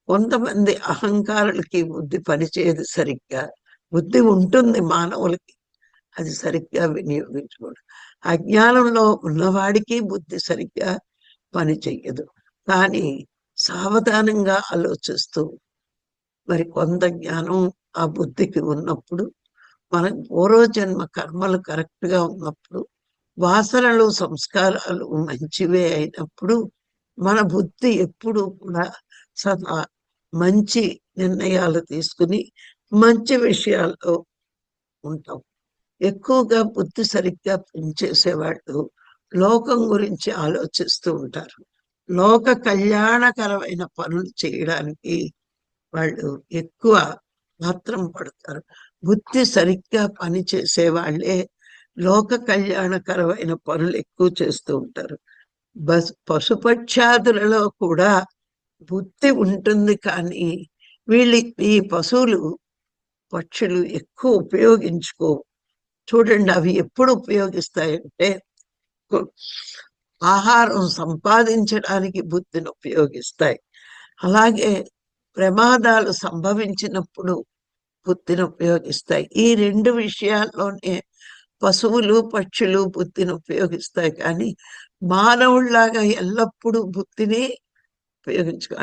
కొంతమంది అహంకారులకి బుద్ధి పనిచేయదు సరిగ్గా. బుద్ధి ఉంటుంది మానవులకి. అది సరిగ్గా వినియోగించుకోడు. అజ్ఞానంలో ఉన్నవాడికి బుద్ధి సరిగ్గా పని చెయ్యదు. కానీ సావధానంగా ఆలోచిస్తూ మరి కొంత జ్ఞానం ఆ బుద్ధికి ఉన్నప్పుడు, మన పూర్వజన్మ కర్మలు కరెక్ట్‌గా ఉన్నప్పుడు, వాసనలు, సంస్కారాలు మంచివే అయినప్పుడు, మన బుద్ధి ఎప్పుడూ కూడా సదా మంచి నిర్ణయాలు తీసుకుని, మంచి విషయాల్లో ఉంటాం. ఎక్కువగా బుద్ధి సరిగ్గా పనిచేసేవాళ్ళు లోకం గురించి ఆలోచిస్తూ ఉంటారు. లోక కళ్యాణకరమైన పనులు చేయడానికి వాళ్ళు ఎక్కువ మాత్రం పడతారు. బుద్ధి సరిగ్గా పనిచేసే వాళ్ళే లోక కళ్యాణకరమైన పనులు ఎక్కువ చేస్తూ ఉంటారు. పశుపక్షాదులలో కూడా బుద్ధి ఉంటుంది కానీ వీళ్ళు ఈ పశువులు, పక్షులు ఎక్కువ ఉపయోగించుకోవు. చూడండి అవి ఎప్పుడు ఉపయోగిస్తాయంటే ఆహారం సంపాదించడానికి బుద్ధిని ఉపయోగిస్తాయి. అలాగే ప్రమాదాలు సంభవించినప్పుడు బుద్ధిని ఉపయోగిస్తాయి. ఈ రెండు విషయాల్లోనే పశువులు, పక్షులు బుద్ధిని ఉపయోగిస్తాయి. కానీ మానవుల్లాగా ఎల్లప్పుడూ బుద్ధిని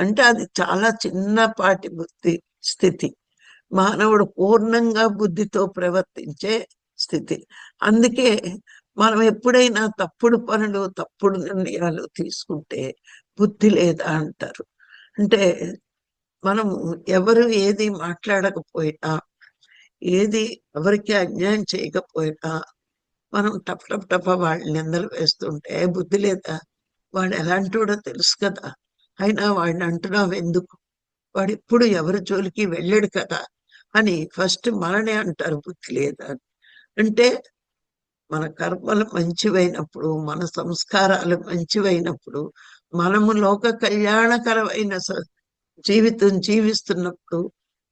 అంటే అది చాలా చిన్నపాటి బుద్ధి స్థితి. మానవుడు పూర్ణంగా బుద్ధితో ప్రవర్తించే స్థితి. అందుకే మనం ఎప్పుడైనా తప్పుడు పనులు, తప్పుడు నిర్ణయాలు తీసుకుంటే బుద్ధి లేదా అంటారు. అంటే మనము ఎవరు ఏది మాట్లాడకపోయినా, ఏది ఎవరికి అన్యాయం చేయకపోయినా, మనం టప టప టప వాళ్ళ నిందలు వేస్తుంటే బుద్ధి లేదా? వాడు ఎలాంటోడో తెలుసు కదా! అయినా వాడిని అంటున్నావెందుకు? వాడెప్పుడు ఎవరి జోలికి వెళ్ళాడు కదా! అని ఫస్ట్ మననే అంటారు బుద్ధి లేదా అని. అంటే మన కర్మలు మంచివైనప్పుడు, మన సంస్కారాలు మంచివైనప్పుడు, మనము లోక కళ్యాణకరమైన జీవితం జీవిస్తున్నప్పుడు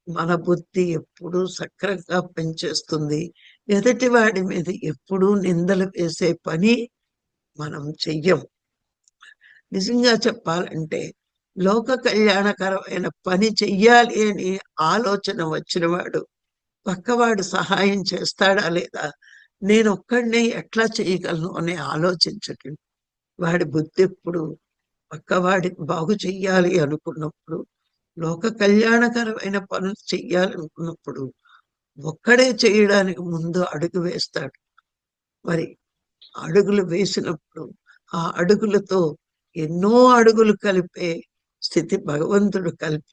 మన బుద్ధి ఎప్పుడూ సక్రంగా పనిచేస్తుంది. ఎదుటి వాడి మీద ఎప్పుడూ నిందలు వేసే పని మనం చెయ్యం. నిజంగా చెప్పాలంటే లోక కళ్యాణకరమైన పని చెయ్యాలి అని ఆలోచన వచ్చినవాడు పక్కవాడు సహాయం చేస్తాడా లేదా, నేనొక్కడినే ఎట్లా చేయగలను అని ఆలోచించటం. వాడి బుద్ధి ఎప్పుడు పక్కవాడికి బాగు చెయ్యాలి అనుకున్నప్పుడు, లోక కళ్యాణకరమైన పనులు చెయ్యాలనుకున్నప్పుడు ఒక్కడే చేయడానికి ముందు అడుగు వేస్తాడు. మరి అడుగులు వేసినప్పుడు ఆ అడుగులతో ఎన్నో అడుగులు కలిపే స్థితి భగవంతుడు